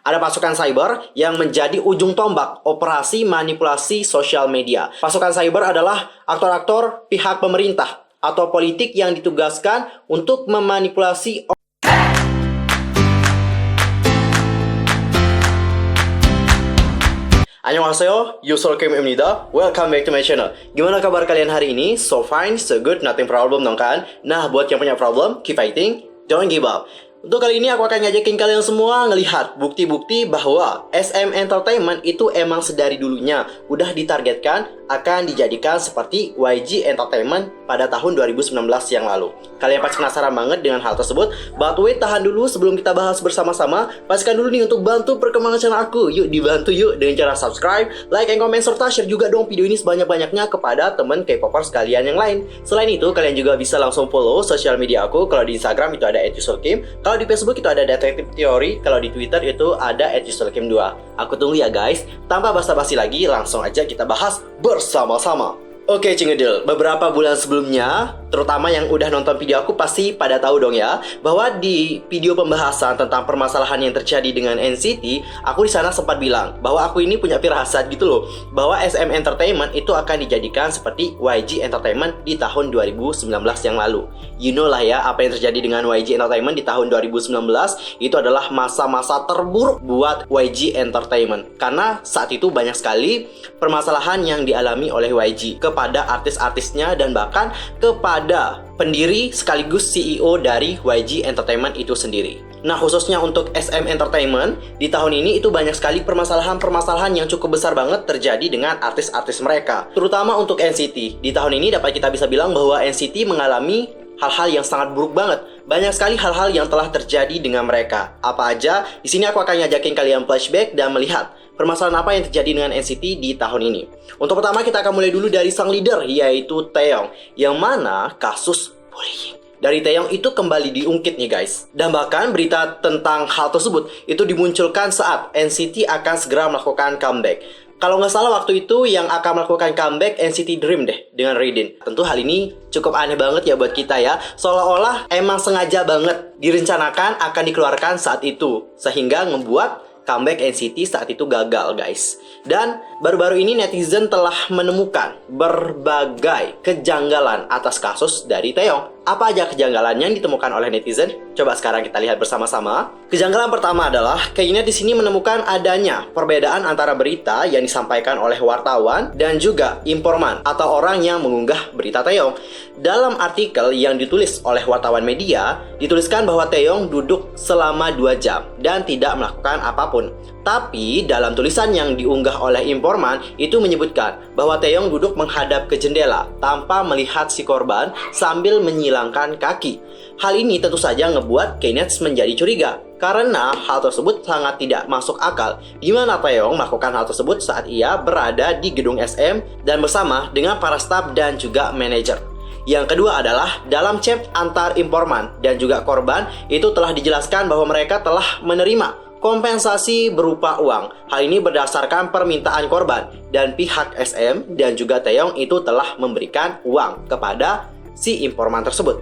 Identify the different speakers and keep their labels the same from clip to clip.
Speaker 1: Ada pasukan cyber yang menjadi ujung tombak operasi manipulasi sosial media. Pasukan cyber adalah aktor-aktor pihak pemerintah atau politik yang ditugaskan untuk memanipulasi. Annyeonghaseyo, Yusul Kim Imnida. Welcome back to my channel. Gimana kabar kalian hari ini? So fine, so good, nothing problem dong kan? Nah, buat yang punya problem, keep fighting, don't give up. Untuk kali ini aku akan ngajakin kalian semua ngelihat bukti-bukti bahwa SM Entertainment itu emang sedari dulunya udah ditargetkan akan dijadikan seperti YG Entertainment pada tahun 2019 yang lalu. Kalian pasti penasaran banget dengan hal tersebut. But wait, tahan dulu sebelum kita bahas bersama-sama. Pastikan dulu nih untuk bantu perkembangan channel aku. Yuk dibantu yuk dengan cara subscribe, like, and comment, serta share juga dong video ini sebanyak-banyaknya kepada temen K-popers kalian yang lain. Selain itu, kalian juga bisa langsung follow sosial media aku. Kalau di Instagram itu ada @yusulkim, kalau di Facebook itu ada Detektif Teori, kalau di Twitter itu ada @yusulkim2. Aku tunggu ya guys. Tanpa basa-basi lagi, langsung aja kita bahas bersama-sama. Oke Cingedil, beberapa bulan sebelumnya, terutama yang udah nonton video aku pasti pada tahu dong ya, bahwa di video pembahasan tentang permasalahan yang terjadi dengan NCT, aku di sana sempat bilang bahwa aku ini punya firasat gitu loh, bahwa SM Entertainment itu akan dijadikan seperti YG Entertainment di tahun 2019 yang lalu. You know lah ya, apa yang terjadi dengan YG Entertainment di tahun 2019 itu adalah masa-masa terburuk buat YG Entertainment, karena saat itu banyak sekali permasalahan yang dialami oleh YG kepada artis-artisnya dan bahkan kepada pendiri sekaligus CEO dari YG Entertainment itu sendiri. Nah, khususnya untuk SM Entertainment, di tahun ini itu banyak sekali permasalahan-permasalahan yang cukup besar banget terjadi dengan artis-artis mereka. Terutama untuk NCT. Di tahun ini dapat kita bisa bilang bahwa NCT mengalami hal-hal yang sangat buruk banget. Banyak sekali hal-hal yang telah terjadi dengan mereka. Apa aja? Di sini aku akan ngajakin kalian flashback dan melihat permasalahan apa yang terjadi dengan NCT di tahun ini. Untuk pertama kita akan mulai dulu dari sang leader, yaitu Taeyong, yang mana kasus bullying dari Taeyong itu kembali diungkit nih guys. Dan bahkan berita tentang hal tersebut itu dimunculkan saat NCT akan segera melakukan comeback. Kalau nggak salah waktu itu yang akan melakukan comeback NCT Dream deh dengan Raiden. Tentu hal ini cukup aneh banget ya buat kita ya. Seolah-olah emang sengaja banget direncanakan akan dikeluarkan saat itu, sehingga membuat comeback NCT saat itu gagal guys. Dan baru-baru ini netizen telah menemukan berbagai kejanggalan atas kasus dari Taeyong. Apa aja kejanggalan yang ditemukan oleh netizen? Coba sekarang kita lihat bersama-sama. Kejanggalan pertama adalah kayaknya di sini menemukan adanya perbedaan antara berita yang disampaikan oleh wartawan dan juga informan atau orang yang mengunggah berita Taeyong. Dalam artikel yang ditulis oleh wartawan media, dituliskan bahwa Taeyong duduk selama 2 jam dan tidak melakukan apapun. Tapi dalam tulisan yang diunggah oleh informan itu menyebutkan bahwa Taeyong duduk menghadap ke jendela tanpa melihat si korban sambil menyilangkan kaki. Hal ini tentu saja ngebuat K-Nets menjadi curiga karena hal tersebut sangat tidak masuk akal. Di mana Taeyong melakukan hal tersebut saat ia berada di gedung SM dan bersama dengan para staf dan juga manajer. Yang kedua adalah dalam chat antar informan dan juga korban itu telah dijelaskan bahwa mereka telah menerima kompensasi berupa uang. Hal ini berdasarkan permintaan korban dan pihak SM dan juga Taeyong itu telah memberikan uang kepada si informan tersebut.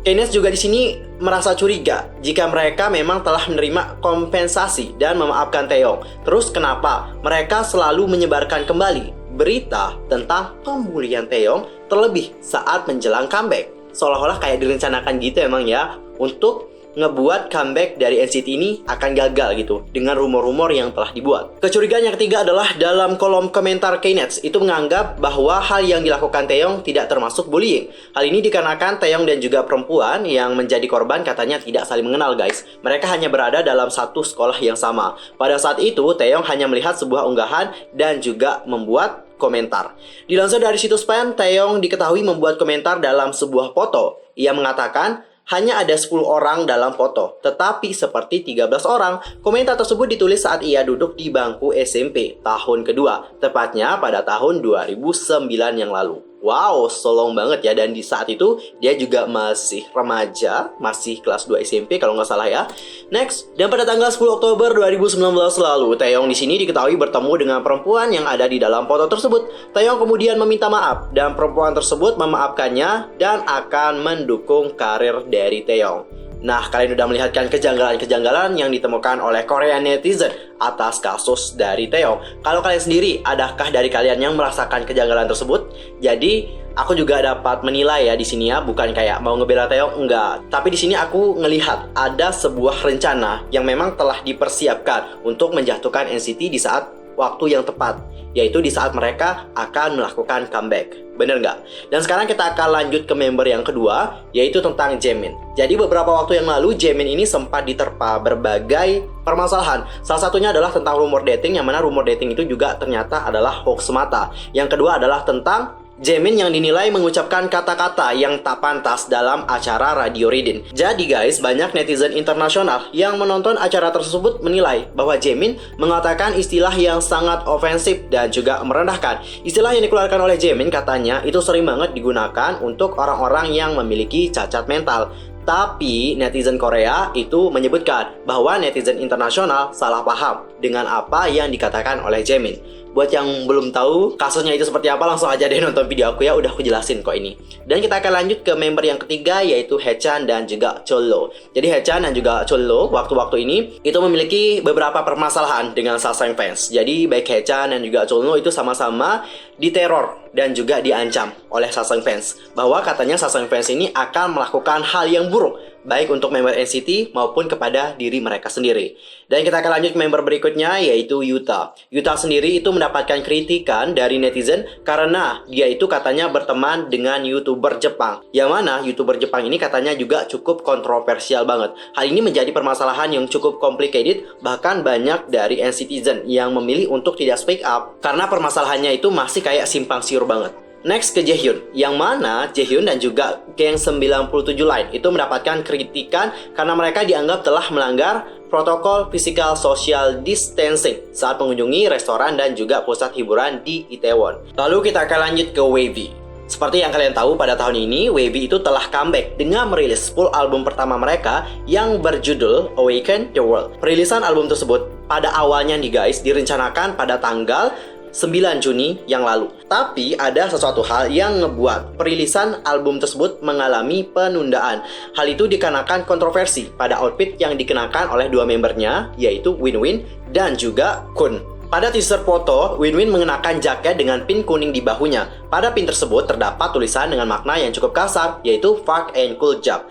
Speaker 1: K-Nets juga di sini merasa curiga jika mereka memang telah menerima kompensasi dan memaafkan Taeyong. Terus kenapa mereka selalu menyebarkan kembali berita tentang pembulian Taeyong terlebih saat menjelang comeback? Seolah-olah kayak direncanakan gitu emang ya untuk ngebuat comeback dari NCT ini akan gagal gitu dengan rumor-rumor yang telah dibuat. Kecurigaan yang ketiga adalah dalam kolom komentar K-Nets itu menganggap bahwa hal yang dilakukan Taeyong tidak termasuk bullying. Hal ini dikarenakan Taeyong dan juga perempuan yang menjadi korban katanya tidak saling mengenal guys. Mereka hanya berada dalam satu sekolah yang sama. Pada saat itu Taeyong hanya melihat sebuah unggahan dan juga membuat komentar. Dilansir dari situs Fan, Taeyong diketahui membuat komentar dalam sebuah foto. Ia mengatakan hanya ada 10 orang dalam foto, tetapi seperti 13 orang. Komentar tersebut ditulis saat ia duduk di bangku SMP tahun kedua, tepatnya pada tahun 2009 yang lalu. Wow, solong banget ya. Dan di saat itu dia juga masih remaja, masih kelas 2 SMP kalau nggak salah ya. Next, dan pada tanggal 10 Oktober 2019 lalu, Taeyong di sini diketahui bertemu dengan perempuan yang ada di dalam foto tersebut. Taeyong kemudian meminta maaf dan perempuan tersebut memaafkannya dan akan mendukung karir dari Taeyong. Nah, kalian udah melihat kan kejanggalan-kejanggalan yang ditemukan oleh Korean netizen atas kasus dari Taeyong. Kalau kalian sendiri, adakah dari kalian yang merasakan kejanggalan tersebut? Jadi, aku juga dapat menilai ya di sini ya, bukan kayak mau ngebela Taeyong, enggak. Tapi di sini aku ngelihat ada sebuah rencana yang memang telah dipersiapkan untuk menjatuhkan NCT di saat waktu yang tepat, yaitu di saat mereka akan melakukan comeback. Bener nggak? Dan sekarang kita akan lanjut ke member yang kedua, yaitu tentang Jaemin. Jadi beberapa waktu yang lalu, Jaemin ini sempat diterpa berbagai permasalahan. Salah satunya adalah tentang rumor dating, yang mana rumor dating itu juga ternyata adalah hoax semata. Yang kedua adalah tentang Jaemin yang dinilai mengucapkan kata-kata yang tak pantas dalam acara Radio Ridin. Jadi guys, banyak netizen internasional yang menonton acara tersebut menilai bahwa Jaemin mengatakan istilah yang sangat ofensif dan juga merendahkan. Istilah yang dikeluarkan oleh Jaemin katanya itu sering banget digunakan untuk orang-orang yang memiliki cacat mental. Tapi netizen Korea itu menyebutkan bahwa netizen internasional salah paham dengan apa yang dikatakan oleh Jaemin. Buat yang belum tahu kasusnya itu seperti apa, langsung aja deh nonton video aku ya, udah aku jelasin kok ini. Dan kita akan lanjut ke member yang ketiga, yaitu Haechan dan juga Cholo. Jadi Haechan dan juga Cholo waktu-waktu ini itu memiliki beberapa permasalahan dengan Sasaeng fans. Jadi baik Haechan dan juga Cholo itu sama-sama diteror dan juga diancam oleh Sasaeng fans, bahwa katanya Sasaeng fans ini akan melakukan hal yang buruk baik untuk member NCT maupun kepada diri mereka sendiri. Dan kita akan lanjut ke member berikutnya, yaitu Yuta. Yuta sendiri itu mendapatkan kritikan dari netizen karena dia itu katanya berteman dengan YouTuber Jepang, yang mana YouTuber Jepang ini katanya juga cukup kontroversial banget. Hal ini menjadi permasalahan yang cukup complicated, bahkan banyak dari NCTzen yang memilih untuk tidak speak up karena permasalahannya itu masih kayak simpang siur banget. Next ke Jaehyun, yang mana Jaehyun dan juga geng 97 lain itu mendapatkan kritikan karena mereka dianggap telah melanggar protokol physical social distancing saat mengunjungi restoran dan juga pusat hiburan di Itaewon. Lalu kita akan lanjut ke WayV. Seperti yang kalian tahu, pada tahun ini WayV itu telah comeback dengan merilis full album pertama mereka yang berjudul Awaken the World. Perilisan album tersebut pada awalnya nih guys direncanakan pada tanggal 9 Juni yang lalu. Tapi ada sesuatu hal yang ngebuat perilisan album tersebut mengalami penundaan. Hal itu dikarenakan kontroversi pada outfit yang dikenakan oleh dua membernya, yaitu Winwin dan juga Kun. Pada teaser foto, Winwin mengenakan jaket dengan pin kuning di bahunya. Pada pin tersebut terdapat tulisan dengan makna yang cukup kasar, yaitu fuck and cool job.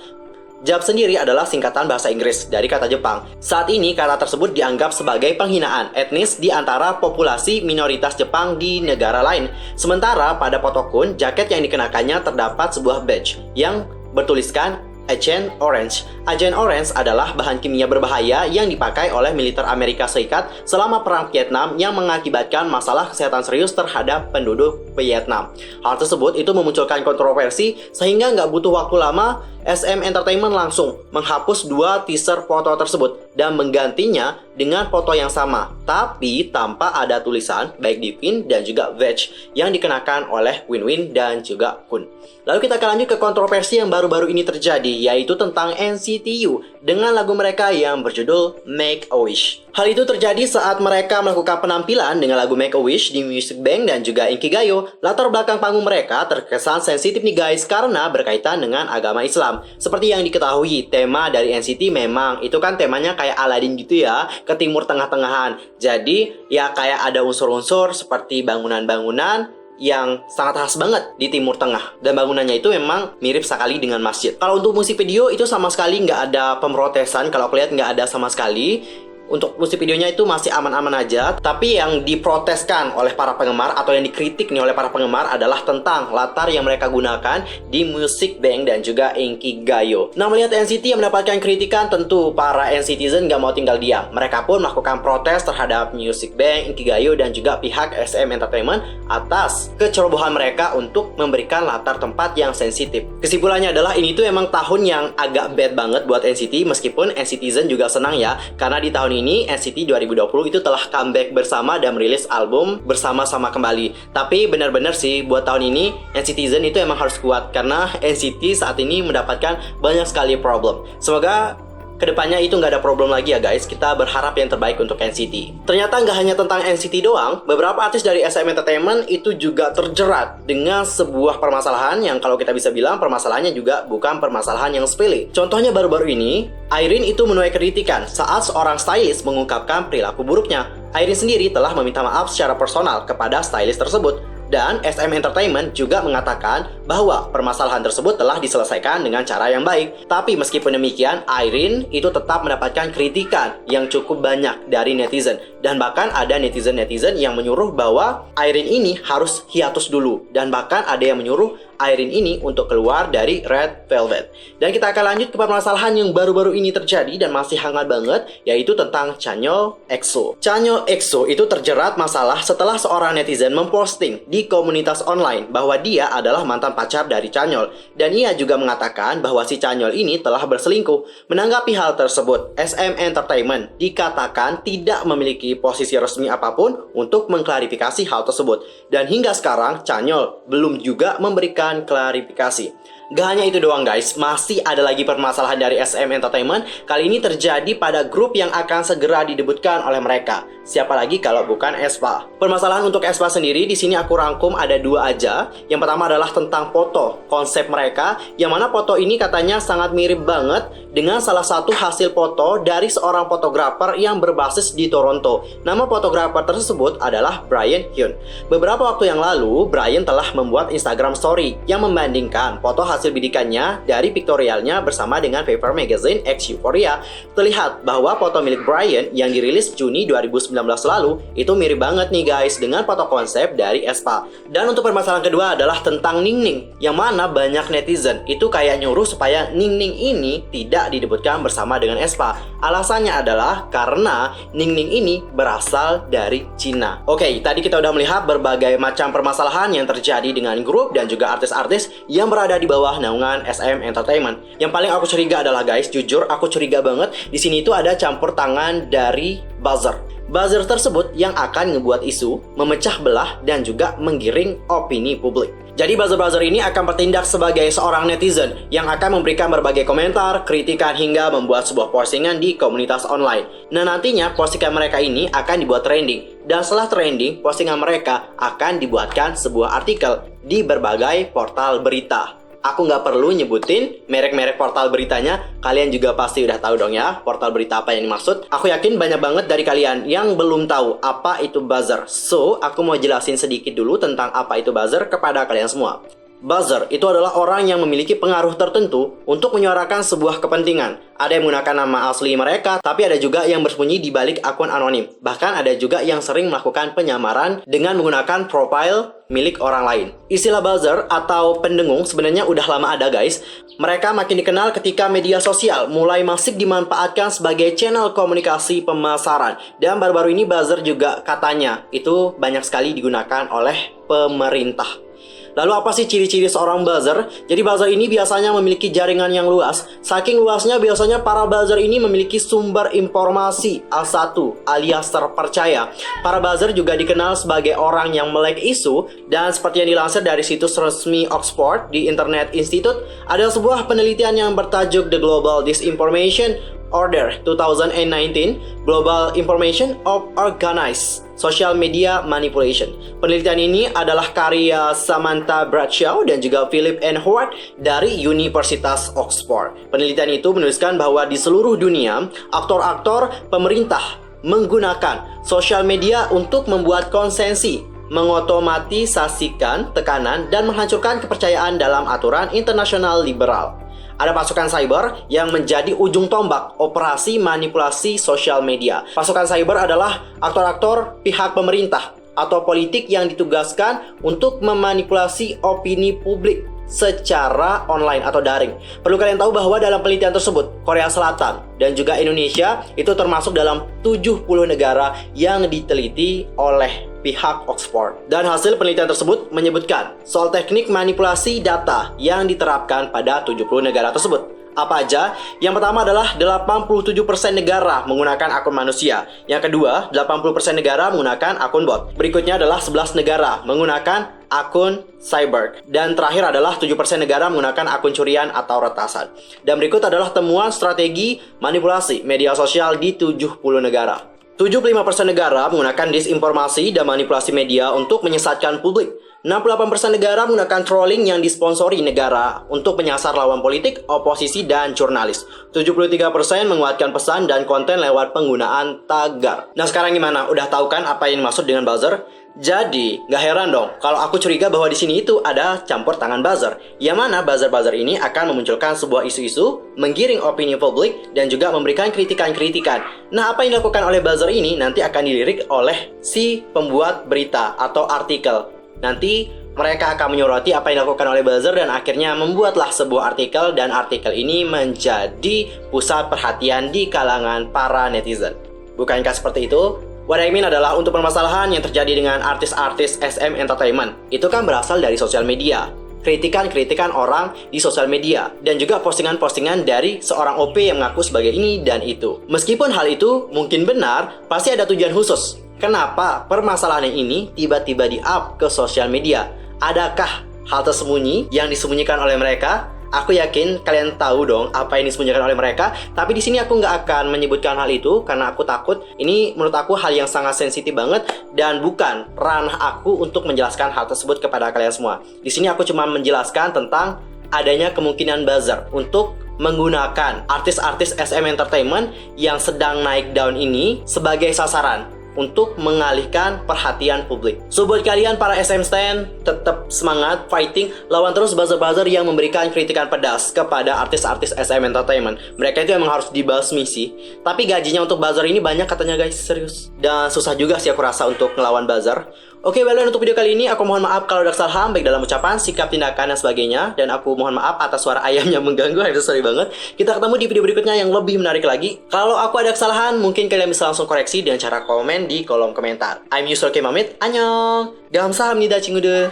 Speaker 1: Jab sendiri adalah singkatan bahasa Inggris dari kata Jepang. Saat ini kata tersebut dianggap sebagai penghinaan etnis di antara populasi minoritas Jepang di negara lain. Sementara pada foto Kun, jaket yang dikenakannya terdapat sebuah badge yang bertuliskan Agent Orange. Agent Orange adalah bahan kimia berbahaya yang dipakai oleh militer Amerika Serikat selama Perang Vietnam yang mengakibatkan masalah kesehatan serius terhadap penduduk Vietnam. Hal tersebut itu memunculkan kontroversi sehingga nggak butuh waktu lama, SM Entertainment langsung menghapus dua teaser foto tersebut dan menggantinya dengan foto yang sama, tapi tanpa ada tulisan baik di pin dan juga badge yang dikenakan oleh Winwin dan juga Kun. Lalu kita akan lanjut ke kontroversi yang baru-baru ini terjadi, yaitu tentang NCTU dengan lagu mereka yang berjudul Make a Wish. Hal itu terjadi saat mereka melakukan penampilan dengan lagu Make a Wish di Music Bank dan juga Inkigayo. Latar belakang panggung mereka terkesan sensitif nih guys karena berkaitan dengan agama Islam. Seperti yang diketahui, tema dari NCT memang itu kan temanya kayak Aladdin gitu ya, ke timur tengah-tengahan. Jadi ya kayak ada unsur-unsur seperti bangunan-bangunan yang sangat khas banget di Timur Tengah, dan bangunannya itu memang mirip sekali dengan masjid. Kalau untuk musik video itu sama sekali nggak ada pemrotesan, kalau aku lihat nggak ada sama sekali. Untuk musik videonya itu masih aman-aman aja. Tapi yang diproteskan oleh para penggemar atau yang dikritik nih oleh para penggemar adalah tentang latar yang mereka gunakan di Music Bank dan juga Inkigayo. Nah, melihat NCT yang mendapatkan kritikan, tentu para NCTzen nggak mau tinggal diam. Mereka pun melakukan protes terhadap Music Bank, Inkigayo dan juga pihak SM Entertainment atas kecerobohan mereka untuk memberikan latar tempat yang sensitif. Kesimpulannya adalah ini tuh emang tahun yang agak bad banget buat NCT, meskipun NCTzen juga senang ya, karena di tahun ini NCT 2020 itu telah comeback bersama dan merilis album bersama-sama kembali. Tapi benar-benar sih buat tahun ini NCTzen itu emang harus kuat karena NCT saat ini mendapatkan banyak sekali problem. Semoga kedepannya itu nggak ada problem lagi ya guys. Kita berharap yang terbaik untuk NCT. Ternyata nggak hanya tentang NCT doang, beberapa artis dari SM Entertainment itu juga terjerat dengan sebuah permasalahan yang kalau kita bisa bilang permasalahannya juga bukan permasalahan yang sepele. Contohnya baru-baru ini, Irene itu menuai kritikan saat seorang stylist mengungkapkan perilaku buruknya. Irene sendiri telah meminta maaf secara personal kepada stylist tersebut. Dan SM Entertainment juga mengatakan bahwa permasalahan tersebut telah diselesaikan dengan cara yang baik. Tapi meskipun demikian, Irene itu tetap mendapatkan kritikan yang cukup banyak dari netizen. Dan bahkan ada netizen-netizen yang menyuruh bahwa Irene ini harus hiatus dulu. Dan bahkan ada yang menyuruh Irene ini untuk keluar dari Red Velvet. Dan kita akan lanjut ke permasalahan yang baru-baru ini terjadi dan masih hangat banget, yaitu tentang Chanyeol EXO. Chanyeol EXO itu terjerat masalah setelah seorang netizen memposting di komunitas online bahwa dia adalah mantan pacar dari Chanyeol. Dan ia juga mengatakan bahwa si Chanyeol ini telah berselingkuh. Menanggapi hal tersebut, SM Entertainment dikatakan tidak memiliki posisi resmi apapun untuk mengklarifikasi hal tersebut. Dan hingga sekarang, Chanyeol belum juga memberikan klarifikasi. Gak hanya itu doang guys, masih ada lagi permasalahan dari SM Entertainment. Kali ini terjadi pada grup yang akan segera didebutkan oleh mereka. Siapa lagi kalau bukan aespa. Permasalahan untuk aespa sendiri di sini aku rangkum ada dua aja. Yang pertama adalah tentang foto konsep mereka, yang mana foto ini katanya sangat mirip banget dengan salah satu hasil foto dari seorang fotografer yang berbasis di Toronto. Nama fotografer tersebut adalah Brian Hyun. Beberapa waktu yang lalu, Brian telah membuat Instagram story yang membandingkan foto hasil bidikannya dari pictorialnya bersama dengan Paper Magazine X Euphoria. Terlihat bahwa foto milik Brian yang dirilis Juni 2019 lalu itu mirip banget nih guys dengan foto konsep dari aespa. Dan untuk permasalahan kedua adalah tentang Ningning, yang mana banyak netizen itu kayak nyuruh supaya Ningning ini tidak didebutkan bersama dengan aespa. Alasannya adalah karena Ningning ini berasal dari Cina. Oke, tadi kita udah melihat berbagai macam permasalahan yang terjadi dengan grup dan juga artis-artis yang berada di bawah naungan SM Entertainment. Yang paling aku curiga adalah guys, jujur aku curiga banget di sini itu ada campur tangan dari buzzer. Buzzer tersebut yang akan ngebuat isu, memecah belah dan juga menggiring opini publik. Jadi buzzer-buzzer ini akan bertindak sebagai seorang netizen yang akan memberikan berbagai komentar, kritikan hingga membuat sebuah postingan di komunitas online. Nah nantinya postingan mereka ini akan dibuat trending. Dan setelah trending, postingan mereka akan dibuatkan sebuah artikel di berbagai portal berita. Aku nggak perlu nyebutin merek-merek portal beritanya, kalian juga pasti udah tahu dong ya portal berita apa yang dimaksud. Aku yakin banyak banget dari kalian yang belum tahu apa itu buzzer. So, aku mau jelasin sedikit dulu tentang apa itu buzzer kepada kalian semua. Buzzer itu adalah orang yang memiliki pengaruh tertentu untuk menyuarakan sebuah kepentingan. Ada yang menggunakan nama asli mereka, tapi ada juga yang bersembunyi di balik akun anonim. Bahkan ada juga yang sering melakukan penyamaran dengan menggunakan profil milik orang lain. Istilah buzzer atau pendengung sebenarnya udah lama ada guys. Mereka makin dikenal ketika media sosial mulai masif dimanfaatkan sebagai channel komunikasi pemasaran. Dan baru-baru ini buzzer juga katanya itu banyak sekali digunakan oleh pemerintah. Lalu apa sih ciri-ciri seorang buzzer? Jadi buzzer ini biasanya memiliki jaringan yang luas. Saking luasnya biasanya para buzzer ini memiliki sumber informasi A1 alias terpercaya. Para buzzer juga dikenal sebagai orang yang melek isu. Dan seperti yang dilansir dari situs resmi Oxford di Internet Institute, ada sebuah penelitian yang bertajuk The Global Disinformation Order 2019 Global Information of Organized Social Media Manipulation. Penelitian ini adalah karya Samantha Bradshaw dan juga Philip N. Howard dari Universitas Oxford. Penelitian itu menuliskan bahwa di seluruh dunia, aktor-aktor pemerintah menggunakan sosial media untuk membuat konsensi, mengotomatisasikan tekanan, dan menghancurkan kepercayaan dalam aturan internasional liberal. Ada pasukan cyber yang menjadi ujung tombak operasi manipulasi sosial media. Pasukan cyber adalah aktor-aktor pihak pemerintah atau politik yang ditugaskan untuk memanipulasi opini publik secara online atau daring. Perlu kalian tahu bahwa dalam penelitian tersebut, Korea Selatan dan juga Indonesia itu termasuk dalam 70 negara yang diteliti oleh pihak Oxford. Dan hasil penelitian tersebut menyebutkan soal teknik manipulasi data yang diterapkan pada 70 negara tersebut. Apa aja? Yang pertama adalah 87% negara menggunakan akun manusia. Yang kedua, 80% negara menggunakan akun bot. Berikutnya adalah 11 negara menggunakan akun cyber. Dan terakhir adalah 7% negara menggunakan akun curian atau retasan. Dan berikut adalah temuan strategi manipulasi media sosial di 70 negara. 75% negara menggunakan disinformasi dan manipulasi media untuk menyesatkan publik. 68% negara menggunakan trolling yang disponsori negara untuk menyasar lawan politik, oposisi, dan jurnalis. 73% menguatkan pesan dan konten lewat penggunaan tagar. Nah sekarang gimana? Udah tahu kan apa yang dimaksud dengan buzzer? Jadi, gak heran dong kalau aku curiga bahwa di sini itu ada campur tangan buzzer. Yang mana buzzer-buzzer ini akan memunculkan sebuah isu-isu, menggiring opini publik, dan juga memberikan kritikan-kritikan. Nah, apa yang dilakukan oleh buzzer ini nanti akan dilirik oleh si pembuat berita atau artikel. Nanti mereka akan menyoroti apa yang dilakukan oleh buzzer dan akhirnya membuatlah sebuah artikel, dan artikel ini menjadi pusat perhatian di kalangan para netizen. Bukankah seperti itu? What I mean adalah untuk permasalahan yang terjadi dengan artis-artis SM Entertainment. Itu kan berasal dari sosial media. Kritikan-kritikan orang di sosial media. Dan juga postingan-postingan dari seorang OP yang mengaku sebagai ini dan itu. Meskipun hal itu mungkin benar, pasti ada tujuan khusus. Kenapa permasalahan ini tiba-tiba di-up ke sosial media? Adakah hal tersembunyi yang disembunyikan oleh mereka? Aku yakin kalian tahu dong apa yang disembunyikan oleh mereka. Tapi di sini aku nggak akan menyebutkan hal itu karena aku takut ini menurut aku hal yang sangat sensitif banget dan bukan ranah aku untuk menjelaskan hal tersebut kepada kalian semua. Di sini aku cuma menjelaskan tentang adanya kemungkinan buzzer untuk menggunakan artis-artis SM Entertainment yang sedang naik daun ini sebagai sasaran untuk mengalihkan perhatian publik. So buat kalian para SM Stan, tetap semangat fighting, lawan terus buzzer-buzzer yang memberikan kritikan pedas kepada artis-artis SM Entertainment. Mereka itu emang harus dibasmi sih. Tapi gajinya untuk buzzer ini banyak katanya guys, serius. Dan susah juga sih aku rasa untuk ngelawan buzzer. Oke, well, untuk video kali ini aku mohon maaf kalau ada kesalahan baik dalam ucapan, sikap, tindakan, dan sebagainya. Dan aku mohon maaf atas suara ayam yang mengganggu, I'm sorry banget. Kita ketemu di video berikutnya yang lebih menarik lagi. Kalau aku ada kesalahan, mungkin kalian bisa langsung koreksi dengan cara komen di kolom komentar. I'm Yusuf Kemamit, annyeong! 감사합니다, 친구들.